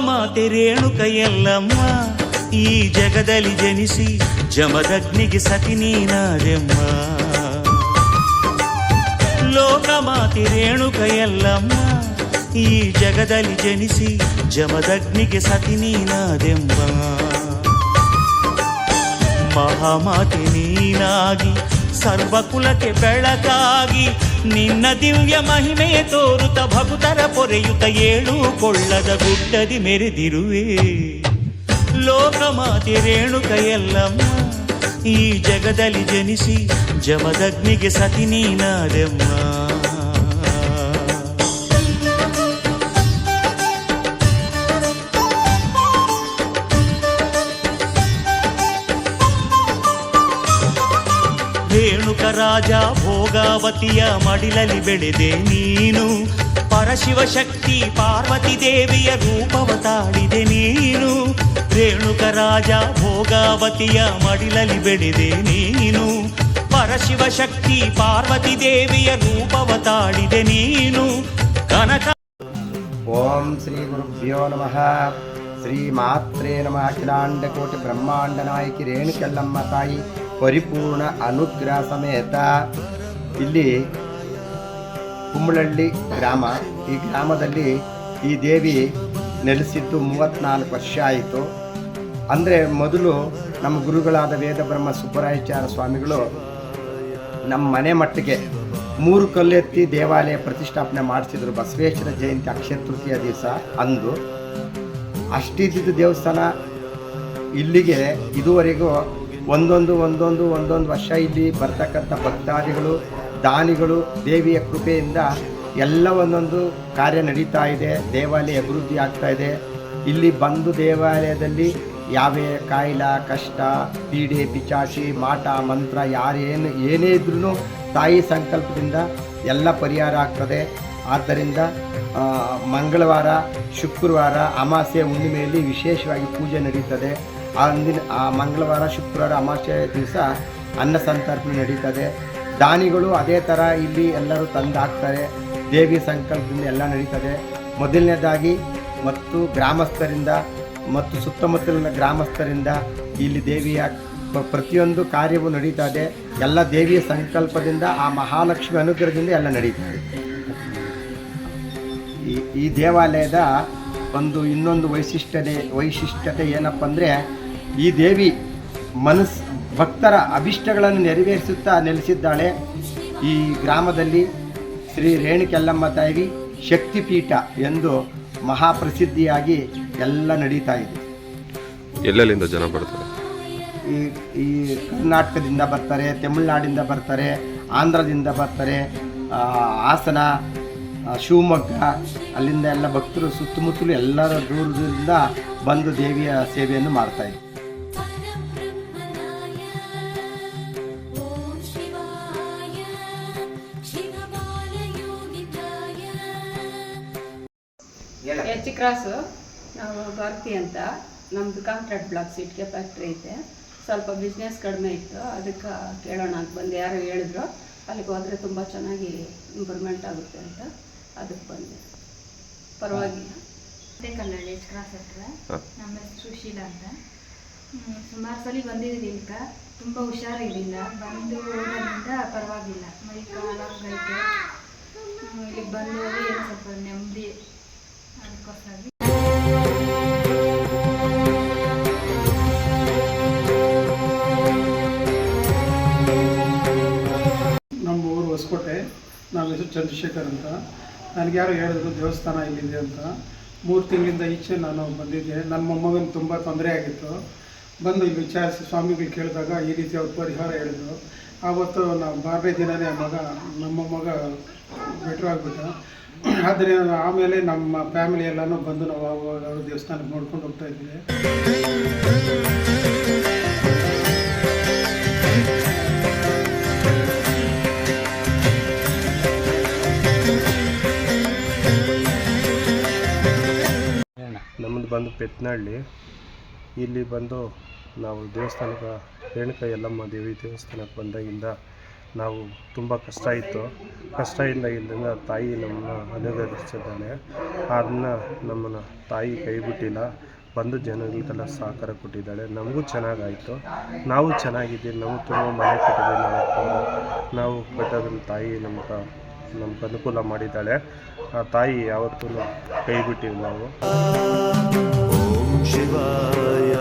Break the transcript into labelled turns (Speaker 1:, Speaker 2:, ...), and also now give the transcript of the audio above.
Speaker 1: ಲೋಕಮಾತೆ ರೇಣುಕ ಎಲ್ಲಮ್ಮ ಈ ಜಗದಲ್ಲಿ ಜನಿಸಿ ಜಮದಗ್ನಿಗೆ ಸತಿ ನೀನಾದೆಮ್ಮ. ಲೋಕಮಾತೆ ರೇಣುಕ ಎಲ್ಲಮ್ಮ ಈ ಜಗದಲ್ಲಿ ಜನಿಸಿ ಜಮದಗ್ನಿಗೆ ಸತಿ ನೀನಾದೆಮ್ಮ. ಮಹಾಮಾತೆ ನೀನಾಗಿ ಸರ್ವಕುಲಕ್ಕೆ ಬೆಳಕಾಗಿ ನಿನ್ನ ದಿವ್ಯ ಮಹಿಮೆ ತೋರುತ್ತ ಭಕ್ತರ ಪೊರೆಯುತ್ತ ಏಳು ಕೊಳ್ಳದ ಗುಡ್ಡದಿ ಮೆರೆದಿರುವೆ. ಲೋಕಮಾತೆ ರೇಣುಕ ಎಲ್ಲಮ್ಮ ಈ ಜಗದಲ್ಲಿ ಜನಿಸಿ ಜಮದಗ್ನಿಗೆ ಸತಿ ನೀನಾದೆಮ್ಮ. ರೇಣುಕ ರಾಜ ಭೋಗಾವತಿಯ ಮಡಿಲಲ್ಲಿ ಬೆಳೆದೆ ನೀನು. ಪರಶಿವ ಶಕ್ತಿ ಪಾರ್ವತಿ ದೇವಿಯ ರೂಪವ ತಾಳಿದೆ ನೀನು. ರೇಣುಕ ರಾಜ ಭೋಗಾವತಿಯ ಮಡಿಲಲ್ಲಿ ಬೆಳೆದೆ ನೀನು. ಪರಶಿವ ಶಕ್ತಿ ಪಾರ್ವತಿ ದೇವಿಯ ರೂಪವ ತಾಳಿದೆ ನೀನು. ಕನಕ
Speaker 2: ಓಂ ಶ್ರೀ ಗುರುಭ್ಯೋ ನಮಃ. ಶ್ರೀ ಮಾತ್ರೇ ನಮಃ. ಅಖಿಲಾಂಡ ಕೋಟಿ ಬ್ರಹ್ಮಾಂಡ ನಾಯಕಿ ರೇಣುಕೆಲ್ಲಮ್ಮ ತಾಯಿ ಪರಿಪೂರ್ಣ ಅನುಗ್ರಹ ಸಮೇತ. ಇಲ್ಲಿ ಕುಂಬಳಹಳ್ಳಿ ಗ್ರಾಮ. ಈ ಗ್ರಾಮದಲ್ಲಿ ಈ ದೇವಿ ನೆಲೆಸಿದ್ದು 34 ವರ್ಷ ಆಯಿತು. ಅಂದರೆ ಮೊದಲು ನಮ್ಮ ಗುರುಗಳಾದ ವೇದ ಬ್ರಹ್ಮ ಸುಬ್ಬರಾಯಾಚಾರ್ಯ ಸ್ವಾಮಿಗಳು ನಮ್ಮ ಮನೆ ಮಟ್ಟಿಗೆ 3 ಕಲ್ಲೆತ್ತಿ ದೇವಾಲಯ ಪ್ರತಿಷ್ಠಾಪನೆ ಮಾಡಿಸಿದ್ರು. ಬಸವೇಶ್ವರ ಜಯಂತಿ ಅಕ್ಷಯ ತೃತೀಯ ದಿವಸ ಅಂದು ಅಷ್ಟಿದ್ದ ದೇವಸ್ಥಾನ ಇಲ್ಲಿಗೆ ಇದುವರೆಗೂ ಒಂದೊಂದು ವರ್ಷ ಇಲ್ಲಿ ಬರ್ತಕ್ಕಂಥ ಭಕ್ತಾದಿಗಳು ದಾನಿಗಳು ದೇವಿಯ ಕೃಪೆಯಿಂದ ಎಲ್ಲ ಒಂದೊಂದು ಕಾರ್ಯ ನಡೀತಾ ಇದೆ. ದೇವಾಲಯ ಅಭಿವೃದ್ಧಿ ಆಗ್ತಾ ಇದೆ. ಇಲ್ಲಿ ಬಂದು ದೇವಾಲಯದಲ್ಲಿ ಯಾವೇ ಕಾಯಿಲೆ ಕಷ್ಟ ಪೀಡೆ ಪಿಚಾಚಿ ಮಾಟ ಮಂತ್ರ ಏನೇ ಇದ್ರೂ ತಾಯಿ ಸಂಕಲ್ಪದಿಂದ ಎಲ್ಲ ಪರಿಹಾರ ಆಗ್ತದೆ. ಆದ್ದರಿಂದ ಮಂಗಳವಾರ ಶುಕ್ರವಾರ ಅಮಾವಾಸ್ಯೆ ಹುಣ್ಣಿಮೆಯಲ್ಲಿ ವಿಶೇಷವಾಗಿ ಪೂಜೆ ನಡೀತದೆ. ಆ ಮಂಗಳವಾರ ಶುಕ್ರವಾರ ಅಮಾವಾಸ್ಯೆ ದಿವಸ ಅನ್ನ ಸಂತರ್ಪಣೆ ನಡೀತದೆ. ದಾನಿಗಳು ಅದೇ ಥರ ಇಲ್ಲಿ ಎಲ್ಲರೂ ತಂದು ಹಾಕ್ತಾರೆ. ದೇವಿ ಸಂಕಲ್ಪದಿಂದ ಎಲ್ಲ ನಡೀತದೆ. ಮೊದಲನೇದಾಗಿ ಮತ್ತು ಗ್ರಾಮಸ್ಥರಿಂದ ಮತ್ತು ಸುತ್ತಮುತ್ತಲಿನ ಗ್ರಾಮಸ್ಥರಿಂದ ಇಲ್ಲಿ ದೇವಿಯ ಪ್ರತಿಯೊಂದು ಕಾರ್ಯವೂ ನಡೀತಾ ಇದೆ. ಎಲ್ಲ ದೇವಿಯ ಸಂಕಲ್ಪದಿಂದ ಆ ಮಹಾಲಕ್ಷ್ಮಿ ಅನುಗ್ರಹದಿಂದ ಎಲ್ಲ ನಡೀತದೆ. ಈ ದೇವಾಲಯದ ಇನ್ನೊಂದು ವೈಶಿಷ್ಟ್ಯತೆ ಏನಪ್ಪ ಅಂದರೆ ಈ ದೇವಿ ಭಕ್ತರ ಅಭಿಷ್ಟಗಳನ್ನು ನೆರವೇರಿಸುತ್ತಾ ನೆಲೆಸಿದ್ದಾಳೆ. ಈ ಗ್ರಾಮದಲ್ಲಿ ಶ್ರೀ ರೇಣುಕೆಲ್ಲಮ್ಮ ತಾಯಿ ಶಕ್ತಿಪೀಠ ಎಂದು ಮಹಾಪ್ರಸಿದ್ಧಿಯಾಗಿ ಎಲ್ಲ ನಡೀತಾ ಇದೆ.
Speaker 3: ಎಲ್ಲೆಲ್ಲಿಂದ ಜನ ಬರ್ತಾರೆ?
Speaker 2: ಈ ಕರ್ನಾಟಕದಿಂದ ಬರ್ತಾರೆ, ತಮಿಳುನಾಡಿಂದ ಬರ್ತಾರೆ, ಆಂಧ್ರದಿಂದ ಬರ್ತಾರೆ, ಹಾಸನ, ಶಿವಮೊಗ್ಗ ಅಲ್ಲಿಂದ ಎಲ್ಲ ಭಕ್ತರು ಸುತ್ತಮುತ್ತಲು ಎಲ್ಲರ ದೂರದಿಂದ ಬಂದು ದೇವಿಯ ಸೇವೆಯನ್ನು ಮಾಡ್ತಾಯಿದ್ರು.
Speaker 4: H cross. ನಾವು ಭಾರತಿ ಅಂತ. ನಮ್ಮದು ಕಾಂಟ್ರಾಕ್ಟ್ ಬ್ಲಾಕ್ ಇಟ್ಕೆ ಫ್ಯಾಕ್ಟ್ರಿ ಐತೆ. ಸ್ವಲ್ಪ ಬಿಸ್ನೆಸ್ ಕಡಿಮೆ ಇತ್ತು, ಅದಕ್ಕೆ ಕೇಳೋಣ ಅಂತ ಬಂದು ಯಾರೋ ಹೇಳಿದ್ರು. ಅಲ್ಲಿಗೆ ಹೋದರೆ ತುಂಬ ಚೆನ್ನಾಗಿ ಇಂಪ್ರೂವ್ಮೆಂಟ್ ಆಗುತ್ತೆ ಅಂತ ಅದಕ್ಕೆ ಬಂದೆ. ಪರವಾಗಿಲ್ಲ.
Speaker 5: ಕಲ್ಲಳ್ಳಿ ಎಚ್ ಕ್ರಾಸ್ ಹತ್ರ. ನಮ್ಮ ಹೆಸರು ಸುಶೀಲಾ ಅಂತ. ಸುಮಾರು ಸಲ ಬಂದಿದ್ದೀನಿ. ಇಲ್ಕ ತುಂಬ ಹುಷಾರಿರಲಿಲ್ಲ. ಬಂದು ಹೋಗೋದ್ರಿಂದ ಪರವಾಗಿಲ್ಲ. ಮೈ ಕಾಲಾಗೈತೆ. ಇಲ್ಲಿಗೆ ಬಂದು ಹೋಗಿ ಏನು ಸ್ವಲ್ಪ ನೆಮ್ಮದಿ. ಅದಕ್ಕೋಸ್ಕರ
Speaker 6: ನಮ್ಮ ಊರು ಹೊಸಕೋಟೆ. ನಮ್ಮ ಹೆಸರು ಚಂದ್ರಶೇಖರ್ ಅಂತ. ನನಗೆ ಯಾರು ಹೇಳಿದ್ರು ದೇವಸ್ಥಾನ ಇಲ್ಲಿದೆ ಅಂತ. 3 ತಿಂಗಳಿಂದ ಈಚೆ ನಾನು ಬಂದಿದ್ದೆ. ನನ್ನ ಮೊಮ್ಮಗನ ತುಂಬ ತೊಂದರೆ ಆಗಿತ್ತು. ಬಂದು ಇಲ್ಲಿ ವಿಚಾರಿಸಿ ಸ್ವಾಮಿಗಳು ಕೇಳಿದಾಗ ಈ ರೀತಿ ಅವ್ರು ಪರಿಹಾರ ಹೇಳಿದ್ರು. ಆವತ್ತು ನಾವು 4ನೇ ದಿನವೇ ನಮ್ಮ ಮಗ ಬೆಟ್ರ್ ಆಗಿಬಿಟ್ಟ. ಆದರೆ ಆಮೇಲೆ ನಮ್ಮ ಫ್ಯಾಮಿಲಿ ಎಲ್ಲನೂ ಬಂದು ನಾವು ಅವ್ರ ದೇವಸ್ಥಾನಕ್ಕೆ ನೋಡ್ಕೊಂಡು ಹೋಗ್ತಾ ಇದ್ದೀವಿ.
Speaker 7: ನಮ್ಮದು ಬಂದು ಪೆತ್ನಹಳ್ಳಿ. ಇಲ್ಲಿ ಬಂದು ನಾವು ದೇವಸ್ಥಾನಕ್ಕೆ ರೇಣುಕ ಯಲ್ಲಮ್ಮ ದೇವಿ ದೇವಸ್ಥಾನಕ್ಕೆ ಬಂದಾಗಿಂದ ನಾವು ತುಂಬ ಕಷ್ಟ ಇತ್ತು. ಕಷ್ಟ ಇಲ್ಲದಿಂದ ತಾಯಿ ನಮ್ಮನ್ನು ಅನುಗ್ರಹಿಸಿದ್ದಾಳೆ. ಅದನ್ನು ನಮ್ಮನ್ನು ತಾಯಿ ಕೈ ಬಿಟ್ಟಿಲ್ಲ, ಬಂದು ಜನಗಳಿಗೆಲ್ಲ ಸಹಕಾರ ಕೊಟ್ಟಿದ್ದಾಳೆ. ನಮಗೂ ಚೆನ್ನಾಗಾಯಿತು, ನಾವು ಚೆನ್ನಾಗಿದ್ದೀವಿ. ನಾವು ತುಂಬ ಮನೆ ಕಟ್ಟಿದ್ದೀವಿ. ನಾವು ಕಟ್ಟೋದ್ರಲ್ಲಿ ತಾಯಿ ನಮ್ಗೆ ಅನುಕೂಲ ಮಾಡಿದ್ದಾಳೆ. ಆ ತಾಯಿ ಯಾವತ್ತೂ ಕೈ ಬಿಟ್ಟಿಲ್ಲ ನಾವು.
Speaker 1: ಓಂ ಶಿವಾಯ.